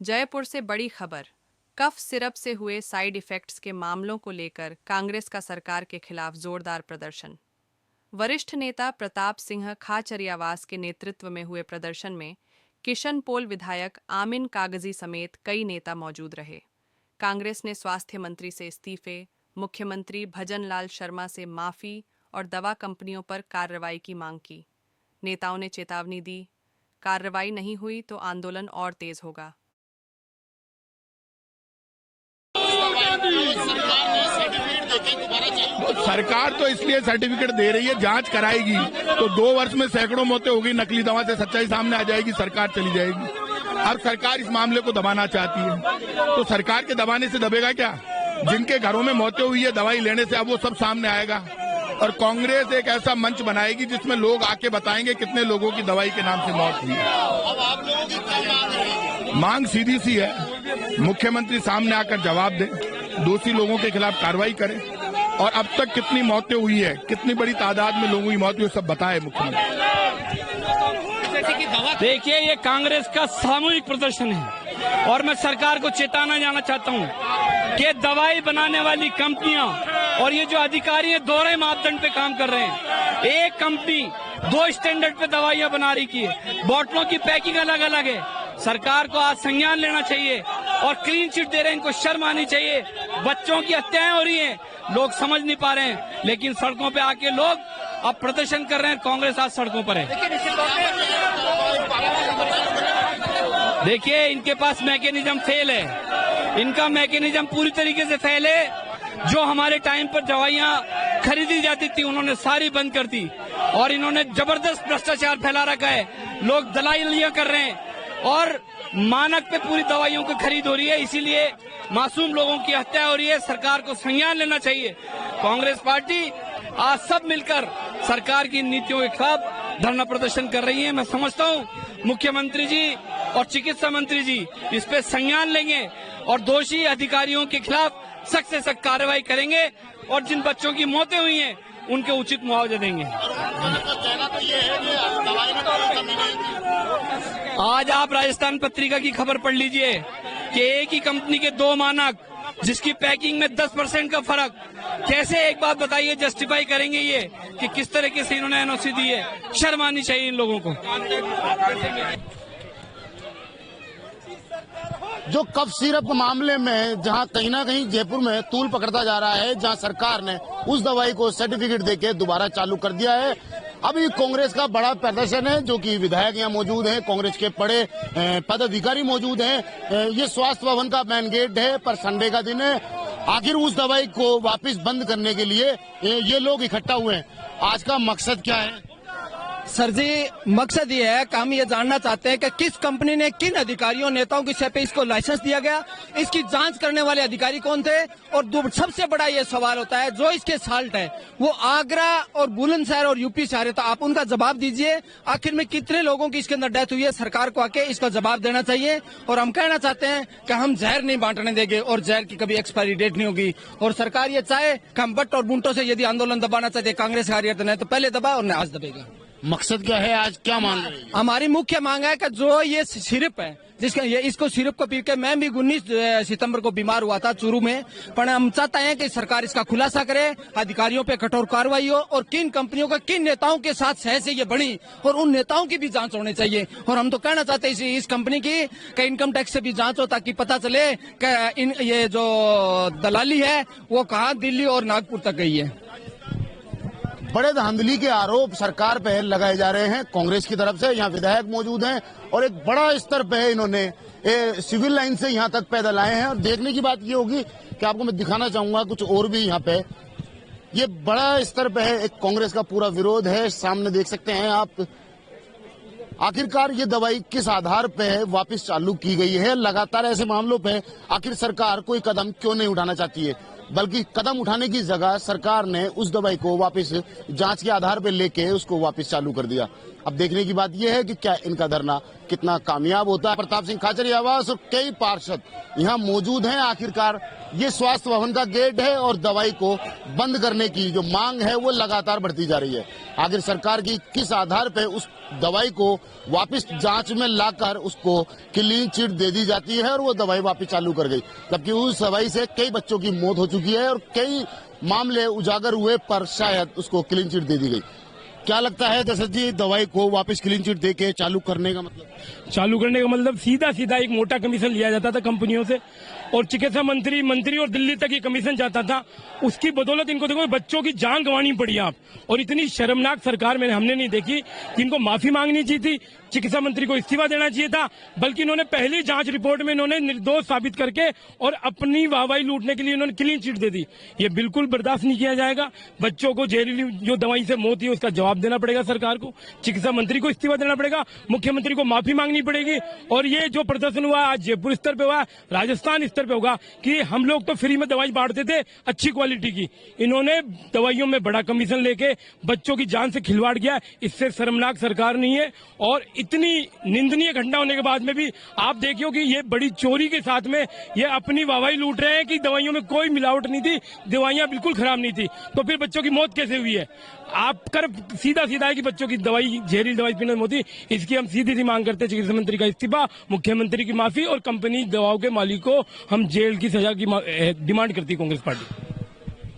जयपुर से बड़ी खबर। कफ सिरप से हुए साइड इफेक्ट्स के मामलों को लेकर कांग्रेस का सरकार के खिलाफ जोरदार प्रदर्शन। वरिष्ठ नेता प्रताप सिंह खाचरियावास के नेतृत्व में हुए प्रदर्शन में किशनपोल विधायक आमिन कागजी समेत कई नेता मौजूद रहे। कांग्रेस ने स्वास्थ्य मंत्री से इस्तीफे, मुख्यमंत्री भजनलाल शर्मा से माफी और दवा कंपनियों पर कार्रवाई की मांग की। नेताओं ने चेतावनी दी, कार्रवाई नहीं हुई तो आंदोलन और तेज होगा। सरकार तो इसलिए सर्टिफिकेट दे रही है, जांच कराएगी तो 2 वर्ष में सैकड़ों मौतें होगी, नकली दवा से सच्चाई सामने आ जाएगी, सरकार चली जाएगी। अब सरकार इस मामले को दबाना चाहती है, तो सरकार के दबाने से दबेगा क्या? जिनके घरों में मौतें हुई है दवाई लेने से, अब वो सब सामने आएगा और कांग्रेस एक ऐसा मंच बनाएगी जिसमें लोग आके बताएंगे कितने लोगों की दवाई के नाम से मौत हुई है। अब आप लोगों की मांग सीधी सी है, मुख्यमंत्री सामने आकर जवाब दे, दोषी लोगों के खिलाफ कार्रवाई करें और अब तक कितनी मौतें हुई है, कितनी बड़ी तादाद में लोगों की मौत हुई, सब बताए मुख्यमंत्री। देखिए, ये कांग्रेस का सामूहिक प्रदर्शन है और मैं सरकार को चेताना जाना चाहता हूँ कि दवाई बनाने वाली कंपनियां और ये जो अधिकारी हैं दोहरे मापदंड पे काम कर रहे हैं। एक कंपनी 2 स्टैंडर्ड पे दवाइयां बना रही की है, बोतलों की पैकिंग अलग अलग है। सरकार को आज संज्ञान लेना चाहिए और क्लीन चिट दे रहे हैं, इनको शर्म आनी चाहिए। बच्चों की हत्याएं हो रही हैं, लोग समझ नहीं पा रहे हैं, लेकिन सड़कों पे आके लोग अब प्रदर्शन कर रहे हैं। कांग्रेस आज सड़कों पर है। देखिए, इनके पास मैकेनिज्म फेल है, इनका मैकेनिज्म पूरी तरीके से फेल है। जो हमारे टाइम पर दवाइयां खरीदी जाती थी उन्होंने सारी बंद कर दी और इन्होंने जबरदस्त भ्रष्टाचार फैला रखा है। लोग दलालियां कर रहे हैं और मानक पे पूरी दवाइयों की खरीद हो रही है, इसीलिए मासूम लोगों की हत्या हो रही है। सरकार को संज्ञान लेना चाहिए। कांग्रेस पार्टी आज सब मिलकर सरकार की नीतियों के खिलाफ धरना प्रदर्शन कर रही है। मैं समझता हूँ मुख्यमंत्री जी और चिकित्सा मंत्री जी इस पे संज्ञान लेंगे और दोषी अधिकारियों के खिलाफ सख्त से सख्त कार्रवाई करेंगे और जिन बच्चों की मौतें हुई हैं उनके उचित मुआवजा देंगे। आज आप राजस्थान पत्रिका की खबर पढ़ लीजिए कि एक ही कंपनी के 2 मानक, जिसकी पैकिंग में 10% का फर्क। कैसे, एक बात बताइए, जस्टिफाई करेंगे ये कि किस तरीके से इन्होंने एनओसी दी है? शर्म आनी चाहिए इन लोगों को। जो कफ सिरप मामले में जहां कहीं ना कहीं जयपुर में तूल पकड़ता जा रहा है, जहां सरकार ने उस दवाई को सर्टिफिकेट देके दोबारा चालू कर दिया है। अभी कांग्रेस का बड़ा प्रदर्शन है, जो कि विधायक यहाँ मौजूद हैं, कांग्रेस के बड़े पदाधिकारी मौजूद हैं। ये स्वास्थ्य भवन का मेन गेट है, पर संडे का दिन है। आखिर उस दवाई को वापस बंद करने के लिए ये लोग इकट्ठा हुए हैं। आज का मकसद क्या है? सर जी, मकसद ये है कि हम ये जानना चाहते हैं कि किस कंपनी ने किन अधिकारियों नेताओं की शय पे इसको लाइसेंस दिया गया, इसकी जांच करने वाले अधिकारी कौन थे, और सबसे बड़ा ये सवाल होता है जो इसके साल्ट है वो आगरा और बुलंदशहर और यूपी से आ रहे, तो आप उनका जवाब दीजिए। आखिर में कितने लोगों की इसके अंदर डेथ हुई है, सरकार को आके इसका जवाब देना चाहिए। और हम कहना चाहते हैं कि हम जहर नहीं बांटने देंगे और जहर की कभी एक्सपायरी डेट नहीं होगी। और सरकार ये चाहे कि हम बट और बुंटों से यदि आंदोलन दबाना चाहते कांग्रेस कार्यकर्ता ने, तो पहले दबा और न आज दबेगा। मकसद क्या है? आज क्या मांग रहे हैं? हमारी मुख्य मांग है कि जो ये सिरप है, जिसका इसको सिरप को पी के मैं भी 19 सितंबर को बीमार हुआ था चूरू में, पर हम चाहते हैं कि सरकार इसका खुलासा करे, अधिकारियों पे कठोर कार्रवाई हो और किन कंपनियों का किन नेताओं के साथ सह से ये बनी और उन नेताओं की भी जांच होनी चाहिए। और हम तो कहना चाहते हैं इस कंपनी की इनकम टैक्स से भी जांच हो, ताकि पता चले कि ये जो दलाली है वो कहाँ दिल्ली और नागपुर तक गई है। बड़े धांधली के आरोप सरकार पे लगाए जा रहे हैं कांग्रेस की तरफ से। यहाँ विधायक मौजूद हैं और एक बड़ा स्तर पे इन्होंने सिविल लाइन से यहाँ तक पैदल आए हैं। और देखने की बात ये होगी कि आपको मैं दिखाना चाहूंगा कुछ और भी यहाँ पे, ये बड़ा स्तर पे है, एक कांग्रेस का पूरा विरोध है। सामने देख सकते हैं आप। आखिरकार ये दवाई किस आधार पे है वापस चालू की गई है? लगातार ऐसे मामलों पे आखिर सरकार कोई कदम क्यों नहीं उठाना चाहती है, बल्कि कदम उठाने की जगह सरकार ने उस दवाई को वापस जांच के आधार पर लेके उसको वापस चालू कर दिया। अब देखने की बात यह है कि क्या इनका धरना कितना कामयाब होता है। प्रताप सिंह खाचरियावास और कई पार्षद यहाँ मौजूद हैं। आखिरकार ये स्वास्थ्य भवन का गेट है और दवाई को बंद करने की जो मांग है वो लगातार बढ़ती जा रही है। आखिर सरकार की किस आधार पर उस दवाई को वापस जांच में लाकर उसको क्लीन चिट दे दी जाती है और वो दवाई वापस चालू कर गई, जबकि उस दवाई से कई बच्चों की मौत हो चुकी है और कई मामले उजागर हुए पर शायद उसको क्लीन चिट दे दी गई। क्या लगता है दशरथ जी, दवाई को वापस क्लीन चिट दे के चालू करने का मतलब सीधा सीधा एक मोटा कमीशन लिया जाता था कंपनियों से और चिकित्सा मंत्री और दिल्ली तक ये कमीशन जाता था। उसकी बदौलत इनको देखो बच्चों की जान गंवानी पड़ी आप, और इतनी शर्मनाक सरकार हमने नहीं देखी कि इनको माफी मांगनी चाहिए थी, चिकित्सा मंत्री को इस्तीफा देना चाहिए था, बल्कि इन्होंने पहली जांच रिपोर्ट में इन्होंने निर्दोष साबित करके और अपनी वाहवाही लूटने के लिए इन्होंने क्लीन चिट दे दी। ये बिल्कुल बर्दाश्त नहीं किया जाएगा। बच्चों को जहरीली जो दवाई से मौत हुई उसका जवाब देना पड़ेगा सरकार को, चिकित्सा मंत्री को इस्तीफा देना पड़ेगा, मुख्यमंत्री को माफी मांगनी पड़ेगी। और ये जो प्रदर्शन हुआ आज जयपुर स्तर पे हुआ, राजस्थान स्तर पे होगा कि हम लोग तो फ्री में दवाई बांटते थे अच्छी क्वालिटी की, इन्होंने दवाइयों में बड़ा कमीशन लेके बच्चों की जान से खिलवाड़ किया। इससे शर्मनाक सरकार नहीं है। और इतनी निंदनीय घटना होने के बाद में भी आप देखियो कि ये बड़ी चोरी के साथ में ये अपनी वाहवाही लूट रहे हैं कि दवाइयों में कोई मिलावट नहीं थी, दवाइयां बिल्कुल खराब नहीं थी। तो फिर बच्चों की मौत कैसे हुई है? आप कर सीधा सीधा है कि बच्चों की दवाई जहरीली दवाई पीने में होती। इसकी हम सीधी सी मांग करते हैं चिकित्सा मंत्री का इस्तीफा, मुख्यमंत्री की माफी और कंपनी दवाओं के मालिक को हम जेल की सजा की डिमांड करती है कांग्रेस पार्टी।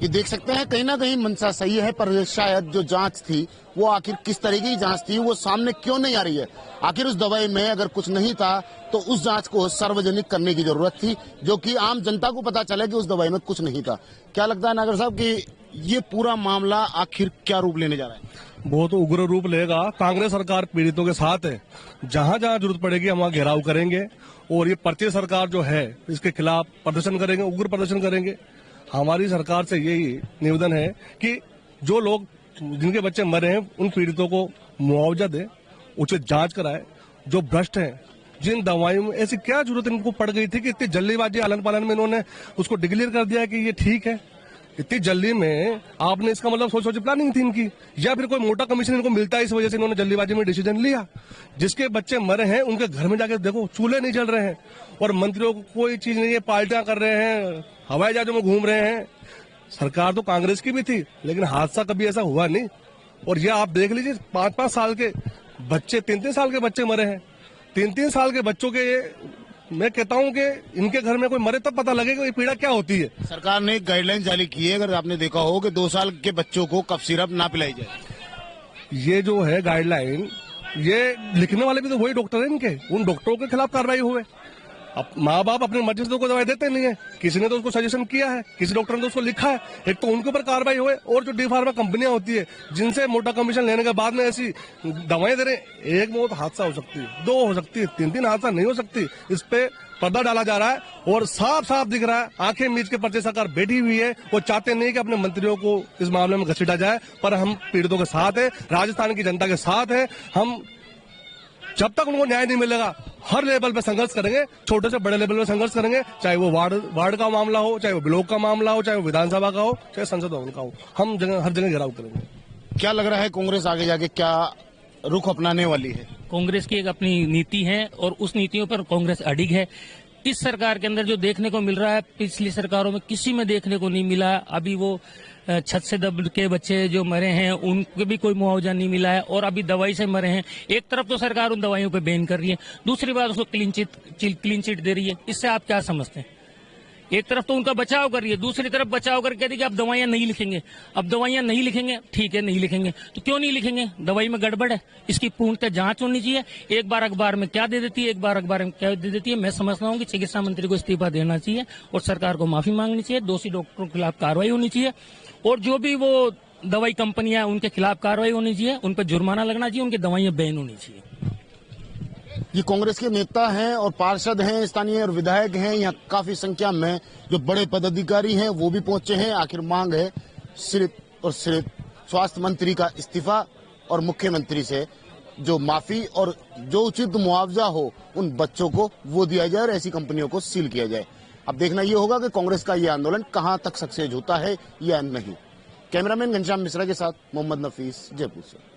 ये देख सकते हैं कहीं ना कहीं मंशा सही है, पर शायद जो जांच थी वो आखिर किस तरह की जांच थी वो सामने क्यों नहीं आ रही है। आखिर उस दवाई में अगर कुछ नहीं था तो उस जांच को सार्वजनिक करने की जरूरत थी, जो कि आम जनता को पता चले कि उस दवाई में कुछ नहीं था। क्या लगता है नागर साहब कि ये पूरा मामला आखिर क्या रूप लेने जा रहा है? बहुत उग्र रूप लेगा। कांग्रेस सरकार पीड़ितों के साथ है, जहां जहां जरूरत पड़ेगी हम वहां घेराव करेंगे और ये पर्चे सरकार जो है इसके खिलाफ प्रदर्शन करेंगे, उग्र प्रदर्शन करेंगे। हमारी सरकार से यही निवेदन है कि जो लोग जिनके बच्चे मरे हैं उन पीड़ितों को मुआवजा दे, उचित जांच कराए। जो भ्रष्ट हैं, जिन दवाइयों में ऐसी क्या जरूरत इनको पड़ गई थी कि इतनी जल्दीबाजी आलन पालन में इन्होंने उसको डिक्लेयर कर दिया कि ये ठीक है। इतनी जल्दी में आपने इसका मतलब सोच प्लानिंग थी इनकी, या फिर कोई मोटा कमीशन इनको मिलता है इस वजह से इन्होंने जल्दीबाजी में डिसीजन लिया। जिसके बच्चे मरे हैं उनके घर में जाकर देखो चूल्हे नहीं जल रहे हैं और मंत्रियों को कोई चीज नहीं है, पार्टियां कर रहे हैं, हवाई जहाजों में घूम रहे हैं। सरकार तो कांग्रेस की भी थी लेकिन हादसा कभी ऐसा हुआ नहीं। और ये आप देख लीजिए 5-5 साल के बच्चे, 3-3 साल के बच्चे मरे हैं। 3-3 साल के बच्चों के मैं कहता हूं कि इनके घर में कोई मरे तब पता लगेगा ये पीड़ा क्या होती है। सरकार ने एक गाइडलाइन जारी की है, अगर आपने देखा हो कि 2 साल के बच्चों को कफ सिरप ना पिलाई जाए। ये जो है गाइडलाइन, ये लिखने वाले भी तो वही डॉक्टर हैं इनके, उन डॉक्टरों के खिलाफ कार्रवाई हुए। अब माँ बाप अपनी मर्जी से तो कोई दवाई देते नहीं है, किसी ने तो उसको सजेशन किया है, किसी डॉक्टर ने तो उसको लिखा है, एक तो उनके ऊपर कार्रवाई हुए। और जो डी फार्मा कंपनियां होती है जिनसे मोटा कमीशन लेने के बाद में ऐसी दवाएं दे रहे हैं, एक मौत हादसा हो सकती है, 2 हो सकती है, 3-3 हादसा नहीं हो सकती। इस पे पर्दा डाला जा रहा है और साफ साफ दिख रहा है, आंखें मीच के पर्चे सरकार बैठी हुई है। वो चाहते नहीं कि अपने मंत्रियों को इस मामले में घसीटा जाए, पर हम पीड़ितों के साथ है, राजस्थान की जनता के साथ है। हम जब तक उनको न्याय नहीं मिलेगा हर लेवल पे संघर्ष करेंगे, छोटे से बड़े लेवल पे संघर्ष करेंगे, चाहे वो वार्ड का मामला हो, चाहे वो ब्लॉक का मामला हो, चाहे वो विधानसभा का हो, चाहे संसद भवन का हो, हम हर जगह घेराव करेंगे। क्या लग रहा है कांग्रेस आगे जाके क्या रुख अपनाने वाली है? कांग्रेस की एक अपनी नीति है और उस नीतियों पर कांग्रेस अडिग है। इस सरकार के अंदर जो देखने को मिल रहा है पिछली सरकारों में किसी में देखने को नहीं मिला। अभी वो छत से दब के बच्चे जो मरे हैं उनको भी कोई मुआवजा नहीं मिला है और अभी दवाई से मरे हैं। एक तरफ तो सरकार उन दवाइयों पे बैन कर रही है, दूसरी बात उसको क्लीन चिट दे रही है। इससे आप क्या समझते हैं? एक तरफ तो उनका बचाव कर रही है, दूसरी तरफ बचाव करके कहती है कि आप दवाइयां नहीं लिखेंगे। अब दवाइयां नहीं लिखेंगे, ठीक है नहीं लिखेंगे, तो क्यों नहीं लिखेंगे? दवाई में गड़बड़ है, इसकी पूर्णतः जांच होनी चाहिए। एक बार अखबार में क्या दे देती है, एक बार अखबार में क्या दे देती है। मैं समझता हूँ कि चिकित्सा मंत्री को इस्तीफा देना चाहिए और सरकार को माफी मांगनी चाहिए, दोषी डॉक्टरों के खिलाफ कार्रवाई होनी चाहिए और जो भी वो दवाई कंपनियां उनके खिलाफ कार्रवाई होनी चाहिए, उन पर जुर्माना लगना चाहिए, उनकी दवाइयां बैन होनी चाहिए। ये कांग्रेस के नेता हैं और पार्षद हैं, स्थानीय और विधायक हैं। यहाँ काफी संख्या में जो बड़े पदाधिकारी हैं वो भी पहुंचे हैं। आखिर मांग है सिर्फ और सिर्फ स्वास्थ्य मंत्री का इस्तीफा और मुख्यमंत्री से जो माफी और जो उचित मुआवजा हो उन बच्चों को वो दिया जाए और ऐसी कंपनियों को सील किया जाए। अब देखना ये होगा कि कांग्रेस का ये आंदोलन कहां तक सक्सेस होता है या नहीं। कैमरामैन घनश्याम मिश्रा के साथ मोहम्मद नफीस, जयपुर से।